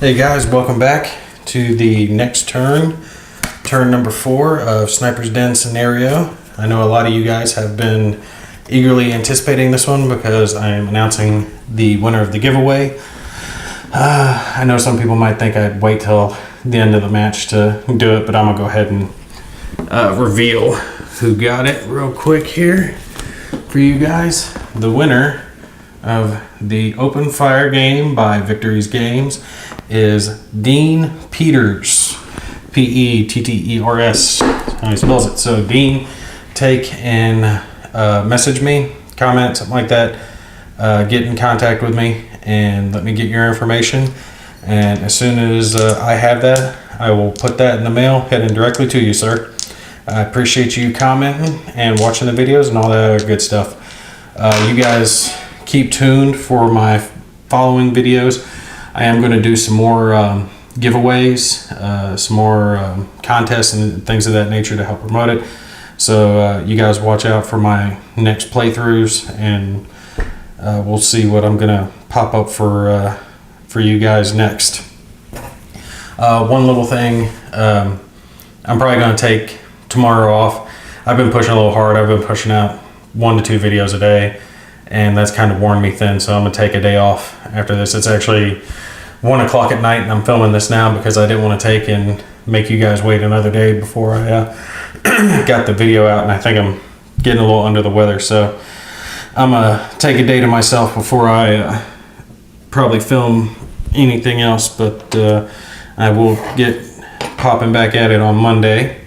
Hey guys, welcome back to the next turn number 4 of Sniper's Den scenario. I know a lot of you guys have been eagerly anticipating this one because I am announcing the winner of the giveaway. I know some people might think I'd wait till the end of the match to do it, but I'm gonna go ahead and reveal who got it real quick here for you guys. The winner of the open fire game by Victories Games is Dean Peters, Petters, how he spells it. So Dean, take and message me, comment, something like that, get in contact with me and let me get your information, and as soon as I have that, I will put that in the mail heading directly to you, sir. I appreciate you commenting and watching the videos and all that other good stuff. You guys keep tuned for my following videos. I am going to do some more giveaways, some more contests and things of that nature to help promote it. So you guys watch out for my next playthroughs, and we'll see what I'm going to pop up for you guys next. One little thing, I'm probably going to take tomorrow off. I've been pushing a little hard. I've been pushing out 1 to 2 videos a day, and that's kind of worn me thin, so I'm gonna take a day off after this. It's actually 1 o'clock at night and I'm filming this now because I didn't want to take and make you guys wait another day before I got the video out, and I think I'm getting a little under the weather, so I'm gonna take a day to myself before I probably film anything else, but I will get popping back at it on Monday.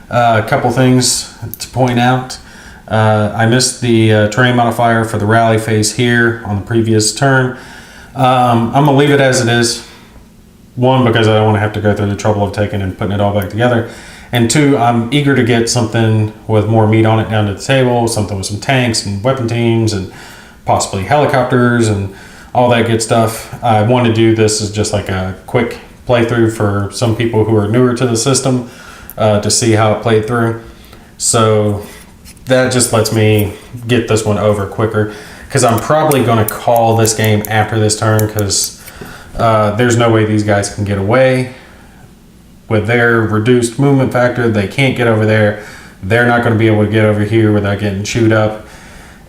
A couple things to point out. I missed the terrain modifier for the rally phase here on the previous turn. I'm going to leave it as it is. 1, because I don't want to have to go through the trouble of taking and putting it all back together. And 2, I'm eager to get something with more meat on it down to the table, something with some tanks and weapon teams and possibly helicopters and all that good stuff. I want to do this as just like a quick playthrough for some people who are newer to the system to see how it played through. So that just lets me get this one over quicker, because I'm probably going to call this game after this turn, because there's no way these guys can get away with their reduced movement factor. They can't get over there. They're not going to be able to get over here without getting chewed up,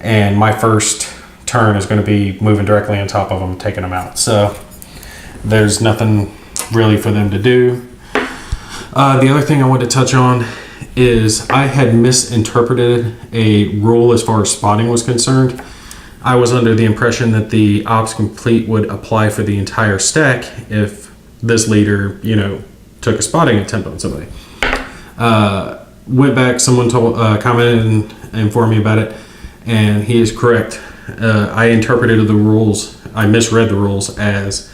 and my first turn is going to be moving directly on top of them, taking them out. So there's nothing really for them to do. The other thing I want to touch on is I had misinterpreted a rule as far as spotting was concerned. I was under the impression that the ops complete would apply for the entire stack if this leader, took a spotting attempt on somebody. Went back, someone commented and informed me about it, and he is correct. I interpreted the rules, I misread the rules as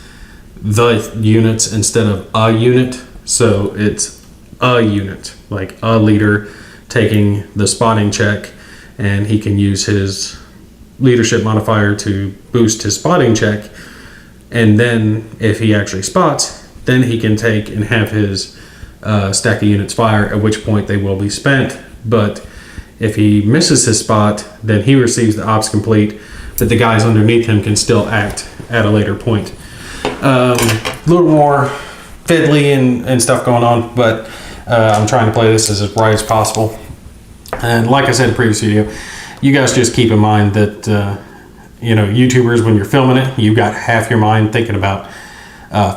the units instead of a unit. So it's a unit, like a leader taking the spotting check, and he can use his leadership modifier to boost his spotting check, and then if he actually spots, then he can take and have his stack of units fire, at which point they will be spent. But if he misses his spot, then he receives the ops complete, but the guys underneath him can still act at a later point. A little more fiddly and stuff going on, but I'm trying to play this as right as possible. And like I said in the previous video, you guys just keep in mind that YouTubers, when you're filming it, you've got half your mind thinking about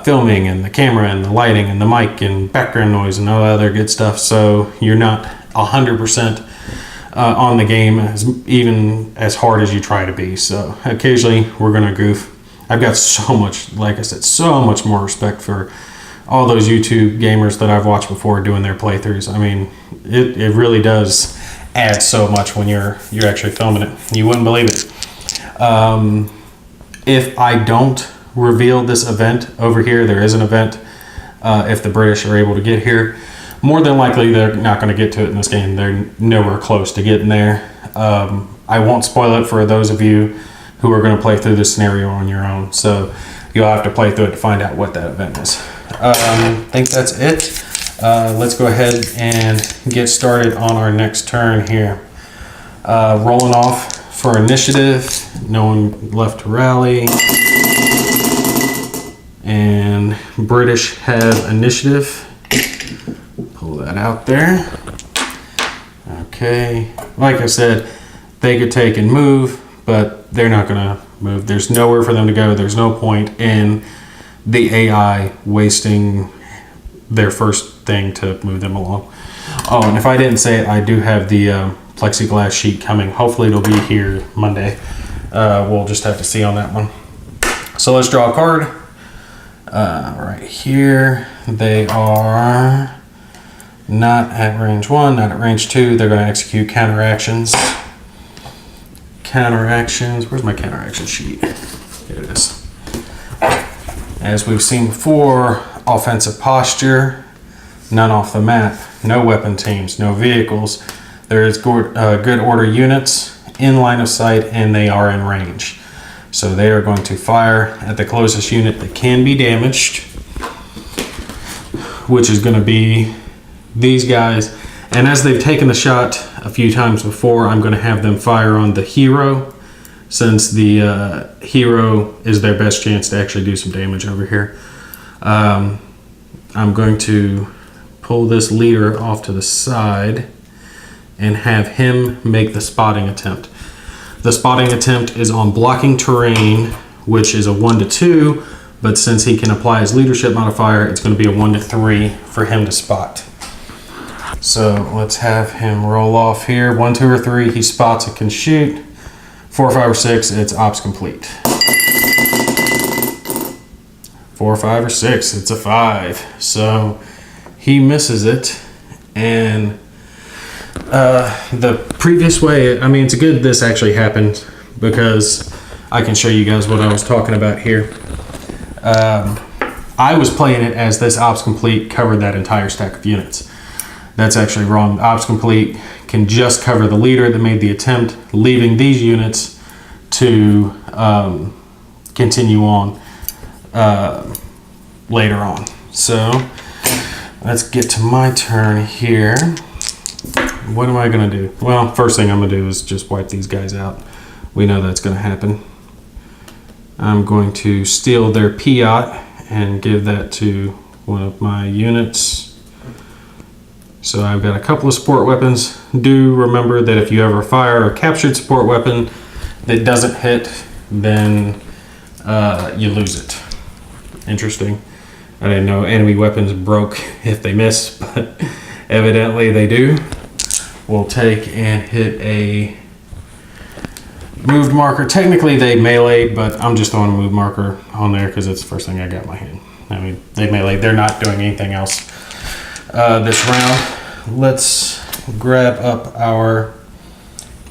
filming and the camera and the lighting and the mic and background noise and all that other good stuff, so you're not 100% on the game even as hard as you try to be. So occasionally we're gonna goof. I've got so much, like I said, so much more respect for all those YouTube gamers that I've watched before doing their playthroughs. I mean, it really does add so much when you're actually filming it. You wouldn't believe it. If I don't reveal this event over here, there is an event if the British are able to get here. More than likely, they're not going to get to it in this game. They're nowhere close to getting there. I won't spoil it for those of you who are going to play through this scenario on your own. So you'll have to play through it to find out what that event is. I think that's it. Let's go ahead and get started on our next turn here. Rolling off for initiative. No one left to rally. And British have initiative. Pull that out there. Okay, like I said, they could take and move, but they're not gonna move. There's nowhere for them to go. There's no point in the AI wasting their first thing to move them along. Oh, and if I didn't say it, I do have the plexiglass sheet coming. Hopefully it'll be here Monday. We'll just have to see on that one. So let's draw a card. Right here, they are not at range 1, not at range 2. They're going to execute counteractions. Counteractions. Where's my counteraction sheet? Here it is. As we've seen before, offensive posture, none off the map, no weapon teams, no vehicles. There is good order units in line of sight, and they are in range. So they are going to fire at the closest unit that can be damaged, which is going to be these guys. And as they've taken the shot a few times before, I'm going to have them fire on the hero, since the hero is their best chance to actually do some damage over here. I'm going to pull this leader off to the side and have him make the spotting attempt. The spotting attempt is on blocking terrain, which is a 1 to 2, but since he can apply his leadership modifier, it's going to be a 1 to 3 for him to spot. So let's have him roll off here. 1, 2, or 3, he spots and can shoot. 4, 5, or 6, it's ops complete. 4, 5, or 6, it's a 5. So he misses it. And the previous way, I mean, it's good this actually happened, because I can show you guys what I was talking about here. I was playing it as this ops complete covered that entire stack of units. That's actually wrong. Ops complete can just cover the leader that made the attempt, leaving these units to continue on later on. So let's get to my turn here. What am I going to do? Well, first thing I'm going to do is just wipe these guys out. We know that's going to happen. I'm going to steal their Piat and give that to one of my units. So I've got a couple of support weapons. Do remember that if you ever fire a captured support weapon that doesn't hit, then you lose it. Interesting. I didn't know enemy weapons broke if they miss, but evidently they do. We'll take and hit a moved marker. Technically they melee, but I'm just throwing a moved marker on there because it's the first thing I got in my hand. I mean, they melee. They're not doing anything else this round. Let's grab up our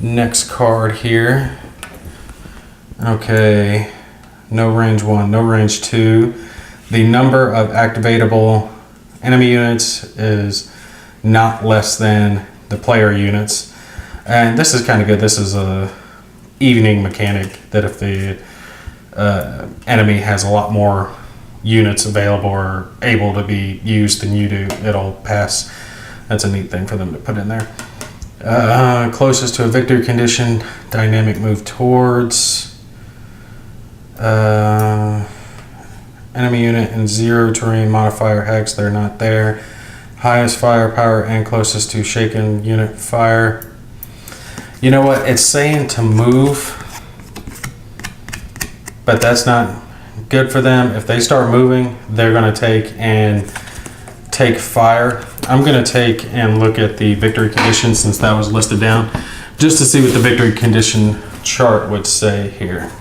next card here. Okay, no range 1, no range 2. The number of activatable enemy units is not less than the player units. And this is kind of good. This is a evening mechanic that if the enemy has a lot more units available or able to be used than you do, it'll pass. That's a neat thing for them to put in there. Closest to a victory condition, dynamic move towards. Enemy unit and 0 terrain modifier hex, they're not there. Highest firepower and closest to shaken unit fire. You know what? It's saying to move, but that's not good for them. If they start moving, they're going to take fire. I'm going to take and look at the victory condition since that was listed down, just to see what the victory condition chart would say here.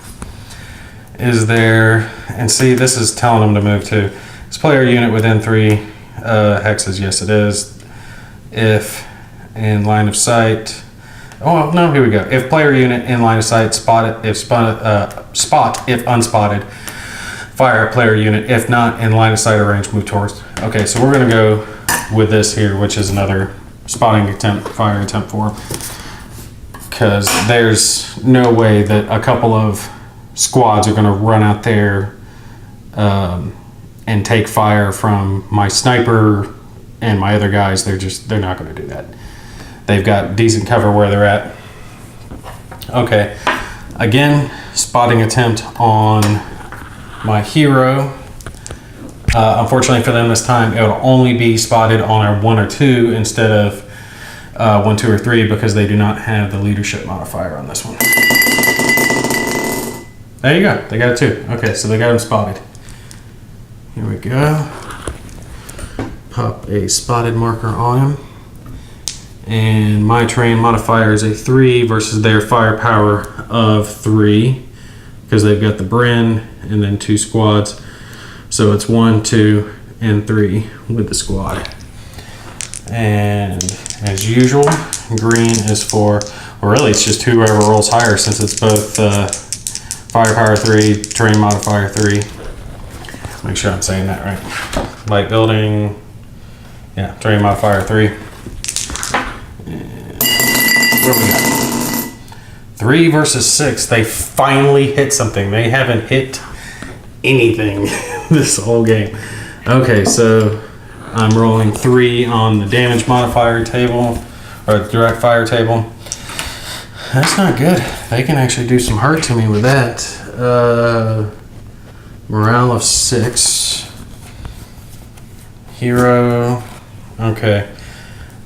Is there, and see, this is telling them to move too. Is player unit within 3 hexes? Yes, it is. If in line of sight. Oh no, here we go. If player unit in line of sight, spot it. If spot if unspotted, fire at player unit. If not in line of sight or range, move towards. Okay, so we're gonna go with this here, which is another spotting attempt, fire attempt for, because there's no way that a couple of squads are gonna run out there and take fire from my sniper and my other guys. They're not gonna do that. They've got decent cover where they're at. Okay, again, spotting attempt on my hero. Unfortunately for them this time, it will only be spotted on our 1 or 2 instead of 1, 2, or 3 because they do not have the leadership modifier on this one. There you go. They got it 2. Okay, so they got them spotted. Here we go. Pop a spotted marker on him. And my terrain modifier is a 3 versus their firepower of 3 because they've got the Bren and then 2 squads. So it's 1, 2, and 3 with the squad. And as usual, green is for, well, really it's just whoever rolls higher since it's both firepower 3, terrain modifier 3. Make sure I'm saying that right. Light building, yeah, terrain modifier 3. And what do we got? 3 versus 6. They finally hit something. They haven't hit anything this whole game. Okay, so I'm rolling 3 on the damage modifier table, or direct fire table. That's not good. They can actually do some hurt to me with that. Morale of 6. Hero. Okay.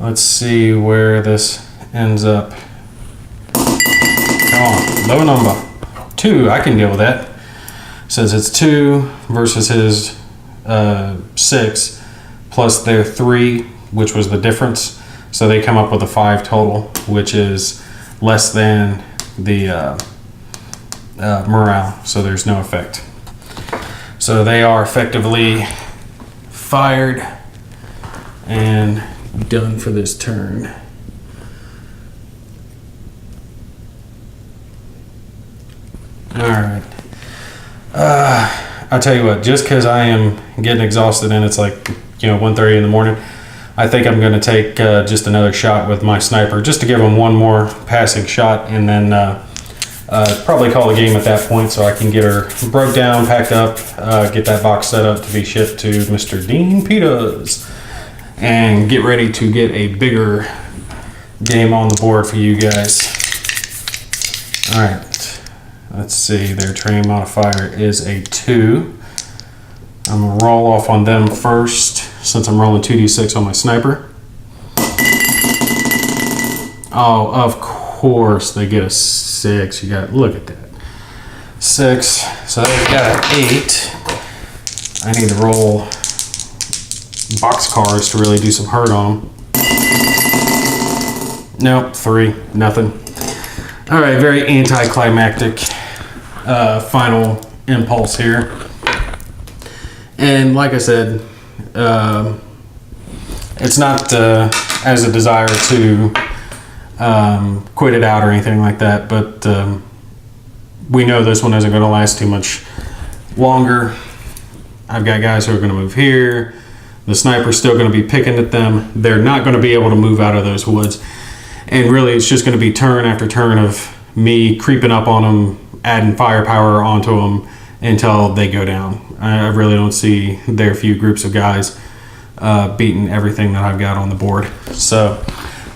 Let's see where this ends up. Come on. Low number. 2. I can deal with that. Says it's 2 versus his 6 plus their 3, which was the difference. So they come up with a 5 total, which is less than the morale. So there's no effect. So they are effectively fired and done for this turn. All right. I'll tell you what, just because I am getting exhausted and it's like, 1:30 in the morning, I think I'm going to take just another shot with my sniper just to give him one more passing shot and then probably call the game at that point so I can get her broke down, packed up, get that box set up to be shipped to Mr. Dean Peters and get ready to get a bigger game on the board for you guys. All right, let's see, their terrain modifier is a 2. I'm going to roll off on them first since I'm rolling 2d6 on my sniper. Oh, of course they get a 6. You got, look at that. 6. So they've got an 8. I need to roll boxcars to really do some hurt on them. Nope, 3. Nothing. All right, very anticlimactic final impulse here. And like I said, it's not as a desire to quit it out or anything like that, but we know this one isn't going to last too much longer. I've got guys who are going to move here. The sniper's still going to be picking at them. They're not going to be able to move out of those woods. And really, it's just going to be turn after turn of me creeping up on them, adding firepower onto them until they go down. I really don't see their few groups of guys beating everything that I've got on the board. So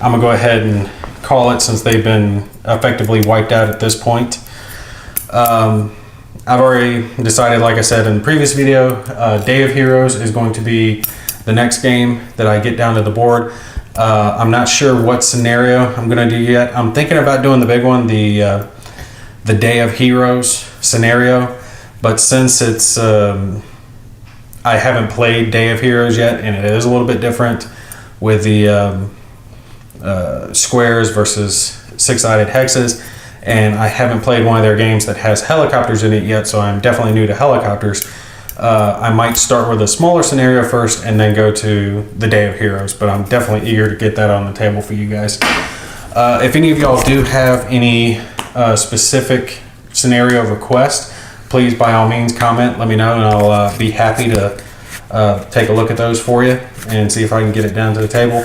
I'm going to go ahead and call it since they've been effectively wiped out at this point. I've already decided, like I said in the previous video, Day of Heroes is going to be the next game that I get down to the board. I'm not sure what scenario I'm going to do yet. I'm thinking about doing the big one, the Day of Heroes scenario. But since it's, I haven't played Day of Heroes yet, and it is a little bit different with the squares versus six-sided hexes, and I haven't played one of their games that has helicopters in it yet, so I'm definitely new to helicopters. I might start with a smaller scenario first and then go to the Day of Heroes, but I'm definitely eager to get that on the table for you guys. If any of y'all do have any specific scenario requests, please by all means comment, let me know, and I'll be happy to take a look at those for you and see if I can get it down to the table.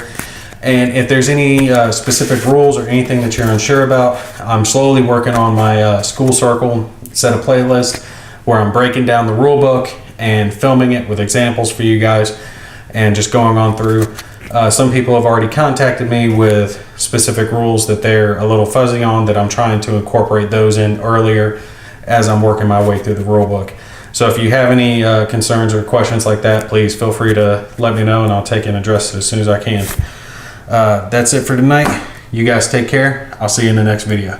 And if there's any specific rules or anything that you're unsure about, I'm slowly working on my School Circle set of playlist where I'm breaking down the rule book and filming it with examples for you guys and just going on through. Some people have already contacted me with specific rules that they're a little fuzzy on, that I'm trying to incorporate those in earlier as I'm working my way through the rule book. So if you have any concerns or questions like that, please feel free to let me know and I'll take and address it as soon as I can. That's it for tonight. You guys take care. I'll see you in the next video.